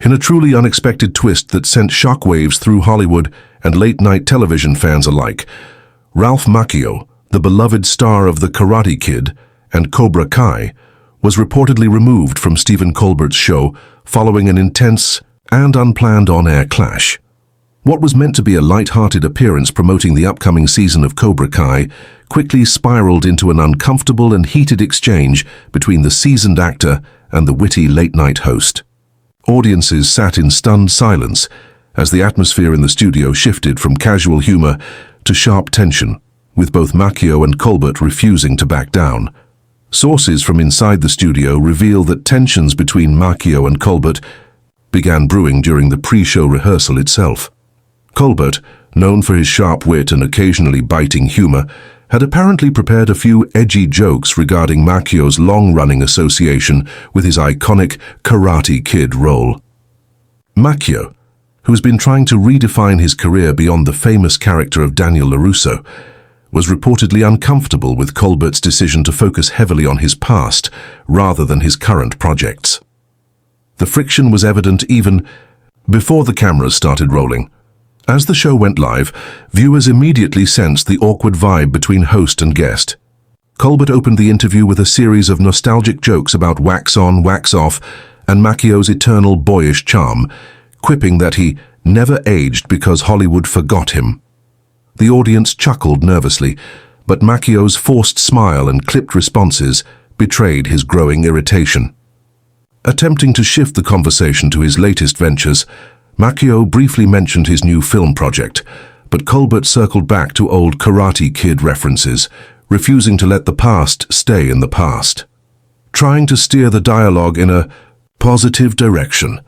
In a truly unexpected twist that sent shockwaves through Hollywood and late-night television fans alike, Ralph Macchio, the beloved star of The Karate Kid and Cobra Kai, was reportedly removed from Stephen Colbert's show following an intense and unplanned on-air clash. What was meant to be a light-hearted appearance promoting the upcoming season of Cobra Kai quickly spiraled into an uncomfortable and heated exchange between the seasoned actor and the witty late-night host. Audiences sat in stunned silence as the atmosphere in the studio shifted from casual humor to sharp tension, with both Macchio and Colbert refusing to back down. Sources from inside the studio reveal that tensions between Macchio and Colbert began brewing during the pre-show rehearsal itself. Colbert, known for his sharp wit and occasionally biting humor, had apparently prepared a few edgy jokes regarding Macchio's long-running association with his iconic Karate Kid role. Macchio, who's been trying to redefine his career beyond the famous character of Daniel LaRusso, was reportedly uncomfortable with Colbert's decision to focus heavily on his past rather than his current projects. The friction was evident even before the cameras started rolling. As the show went live, viewers immediately sensed the awkward vibe between host and guest. Colbert opened the interview with a series of nostalgic jokes about wax on, wax off, and Macchio's eternal boyish charm, quipping that he never aged because Hollywood forgot him. The audience chuckled nervously, but Macchio's forced smile and clipped responses betrayed his growing irritation. Attempting to shift the conversation to his latest ventures, Macchio briefly mentioned his new film project, but Colbert circled back to old Karate Kid references, refusing to let the past stay in the past. Trying to steer the dialogue in a positive direction,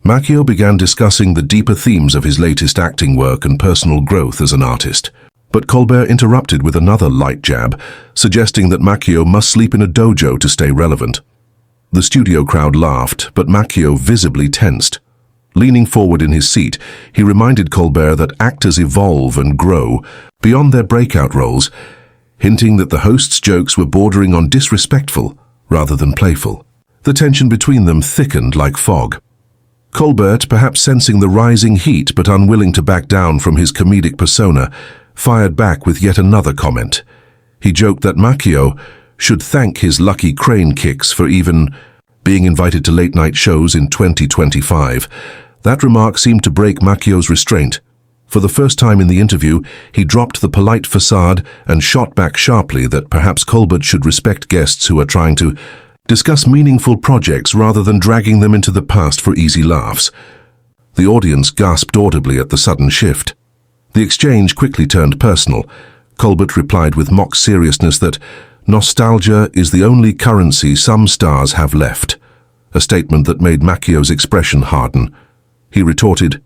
Macchio began discussing the deeper themes of his latest acting work and personal growth as an artist. But Colbert interrupted with another light jab, suggesting that Macchio must sleep in a dojo to stay relevant. The studio crowd laughed, but Macchio visibly tensed. Leaning forward in his seat, he reminded Colbert that actors evolve and grow beyond their breakout roles, hinting that the host's jokes were bordering on disrespectful rather than playful. The tension between them thickened like fog. Colbert, perhaps sensing the rising heat but unwilling to back down from his comedic persona, fired back with yet another comment. He joked that Macchio should thank his lucky crane kicks for even being invited to late-night shows in 2025. That remark seemed to break Macchio's restraint. For the first time in the interview, he dropped the polite facade and shot back sharply that perhaps Colbert should respect guests who are trying to discuss meaningful projects rather than dragging them into the past for easy laughs. The audience gasped audibly at the sudden shift. The exchange quickly turned personal. Colbert replied with mock seriousness that nostalgia is the only currency some stars have left, a statement that made Macchio's expression harden. He retorted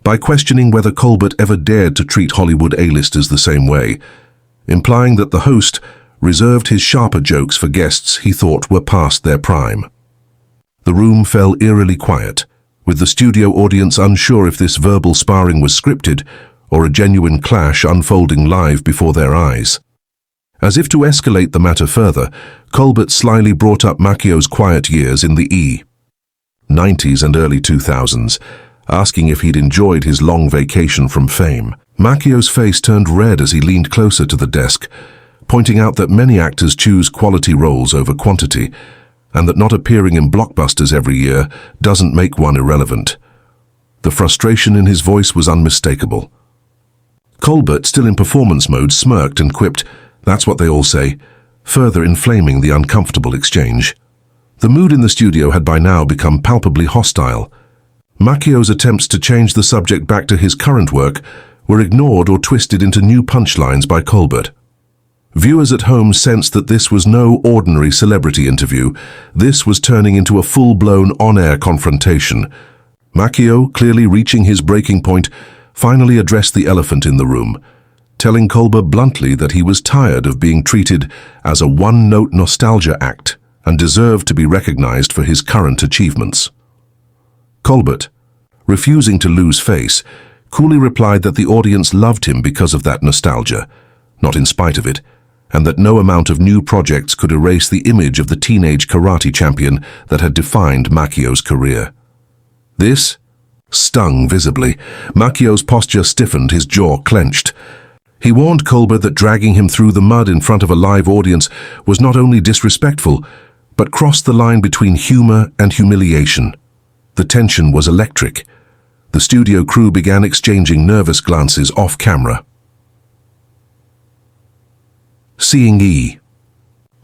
by questioning whether Colbert ever dared to treat Hollywood A-listers the same way, implying that the host reserved his sharper jokes for guests he thought were past their prime. The room fell eerily quiet, with the studio audience unsure if this verbal sparring was scripted or a genuine clash unfolding live before their eyes. As if to escalate the matter further, Colbert slyly brought up Macchio's quiet years in the '90s and early 2000s, asking if he'd enjoyed his long vacation from fame. Macchio's face turned red as he leaned closer to the desk, pointing out that many actors choose quality roles over quantity, and that not appearing in blockbusters every year doesn't make one irrelevant. The frustration in his voice was unmistakable. Colbert, still in performance mode, smirked and quipped, "That's what they all say," further inflaming the uncomfortable exchange. The mood in the studio had by now become palpably hostile. Macchio's attempts to change the subject back to his current work were ignored or twisted into new punchlines by Colbert. Viewers at home sensed that this was no ordinary celebrity interview. This was turning into a full-blown on-air confrontation. Macchio, clearly reaching his breaking point, finally addressed the elephant in the room, telling Colbert bluntly that he was tired of being treated as a one-note nostalgia act and deserved to be recognized for his current achievements. Colbert, refusing to lose face, coolly replied that the audience loved him because of that nostalgia, not in spite of it, and that no amount of new projects could erase the image of the teenage karate champion that had defined Macchio's career. This stung visibly. Macchio's posture stiffened, his jaw clenched. He warned Colbert that dragging him through the mud in front of a live audience was not only disrespectful, but crossed the line between humor and humiliation. The tension was electric. The studio crew began exchanging nervous glances off camera. Seeing E.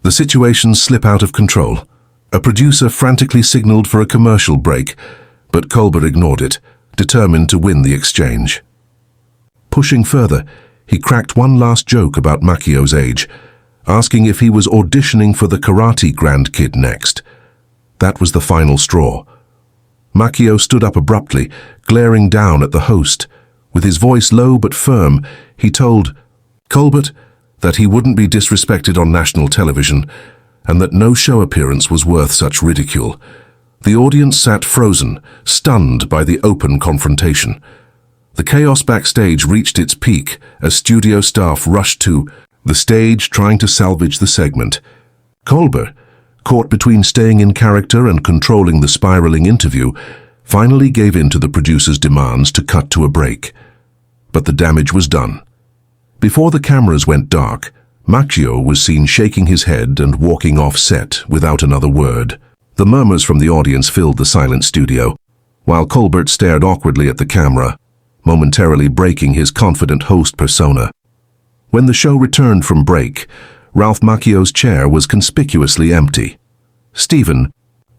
The situation slip out of control. A producer frantically signaled for a commercial break, but Colbert ignored it, determined to win the exchange. Pushing further, he cracked one last joke about Macchio's age, asking if he was auditioning for the Karate Grand Kid next. That was the final straw. Macchio stood up abruptly, glaring down at the host. With his voice low but firm, he told Colbert that he wouldn't be disrespected on national television, and that no show appearance was worth such ridicule. The audience sat frozen, stunned by the open confrontation. The chaos backstage reached its peak as studio staff rushed to the stage trying to salvage the segment. Colbert, caught between staying in character and controlling the spiraling interview, finally gave in to the producer's demands to cut to a break. But the damage was done. Before the cameras went dark, Macchio was seen shaking his head and walking off set without another word. The murmurs from the audience filled the silent studio, while Colbert stared awkwardly at the camera, momentarily breaking his confident host persona. When the show returned from break, Ralph Macchio's chair was conspicuously empty. Stephen,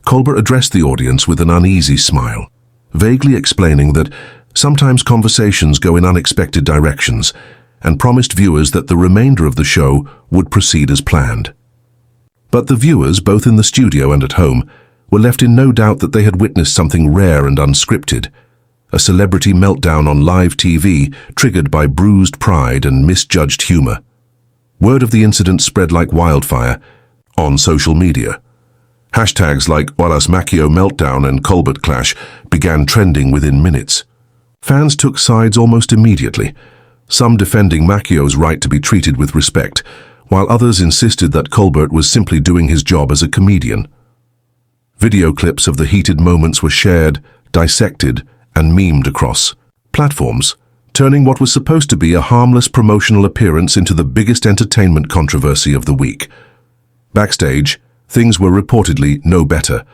Colbert addressed the audience with an uneasy smile, vaguely explaining that sometimes conversations go in unexpected directions, and promised viewers that the remainder of the show would proceed as planned. But the viewers, both in the studio and at home, were left in no doubt that they had witnessed something rare and unscripted, a celebrity meltdown on live TV triggered by bruised pride and misjudged humor. Word of the incident spread like wildfire on social media. Hashtags like Ralph Macchio meltdown and Colbert clash began trending within minutes. Fans took sides almost immediately, some defending Macchio's right to be treated with respect, while others insisted that Colbert was simply doing his job as a comedian. Video clips of the heated moments were shared, dissected, and memed across platforms, turning what was supposed to be a harmless promotional appearance into the biggest entertainment controversy of the week. Backstage, things were reportedly no better.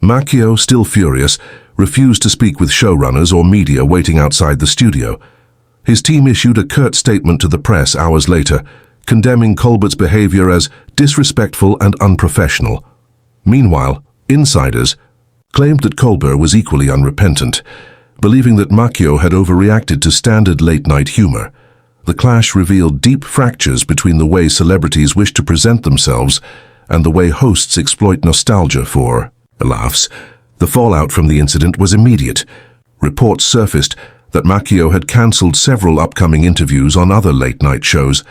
Macchio, still furious, refused to speak with showrunners or media waiting outside the studio. His team issued a curt statement to the press hours later, condemning Colbert's behavior as disrespectful and unprofessional. Meanwhile, insiders claimed that Colbert was equally unrepentant, believing that Macchio had overreacted to standard late-night humor. The clash revealed deep fractures between the way celebrities wish to present themselves and the way hosts exploit nostalgia for laughs. The fallout from the incident was immediate. Reports surfaced that Macchio had cancelled several upcoming interviews on other late-night shows,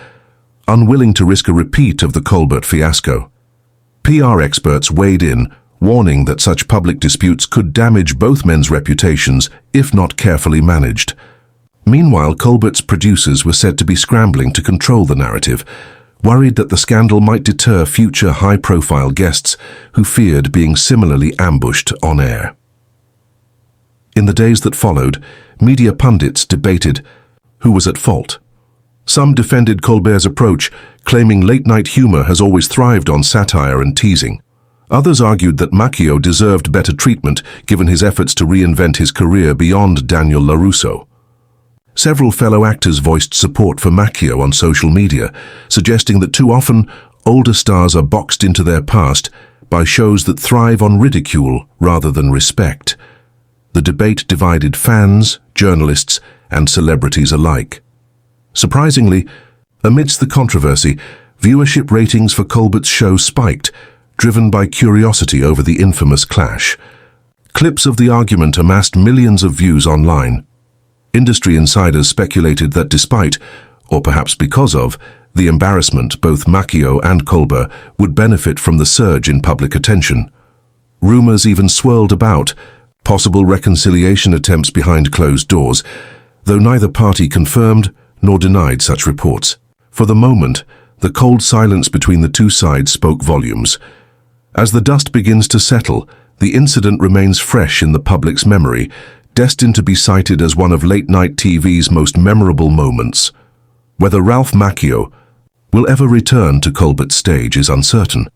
unwilling to risk a repeat of the Colbert fiasco. PR experts weighed in, warning that such public disputes could damage both men's reputations if not carefully managed. Meanwhile, Colbert's producers were said to be scrambling to control the narrative, worried that the scandal might deter future high-profile guests who feared being similarly ambushed on air. In the days that followed, media pundits debated who was at fault. Some defended Colbert's approach, claiming late-night humor has always thrived on satire and teasing. Others argued that Macchio deserved better treatment given his efforts to reinvent his career beyond Daniel LaRusso. Several fellow actors voiced support for Macchio on social media, suggesting that too often older stars are boxed into their past by shows that thrive on ridicule rather than respect. The debate divided fans, journalists, and celebrities alike. Surprisingly, amidst the controversy, viewership ratings for Colbert's show spiked, driven by curiosity over the infamous clash. Clips of the argument amassed millions of views online. Industry insiders speculated that despite, or perhaps because of, the embarrassment, both Macchio and Colbert would benefit from the surge in public attention. Rumors even swirled about possible reconciliation attempts behind closed doors, though neither party confirmed nor denied such reports. For the moment, the cold silence between the two sides spoke volumes. As the dust begins to settle, the incident remains fresh in the public's memory, destined to be cited as one of late-night TV's most memorable moments. Whether Ralph Macchio will ever return to Colbert's stage is uncertain.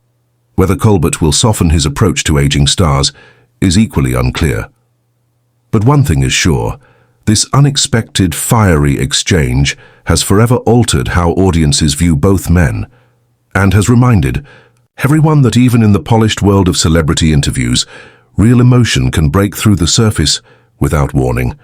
Whether Colbert will soften his approach to aging stars is equally unclear. But one thing is sure, this unexpected, fiery exchange has forever altered how audiences view both men, and has reminded everyone that even in the polished world of celebrity interviews, real emotion can break through the surface without warning.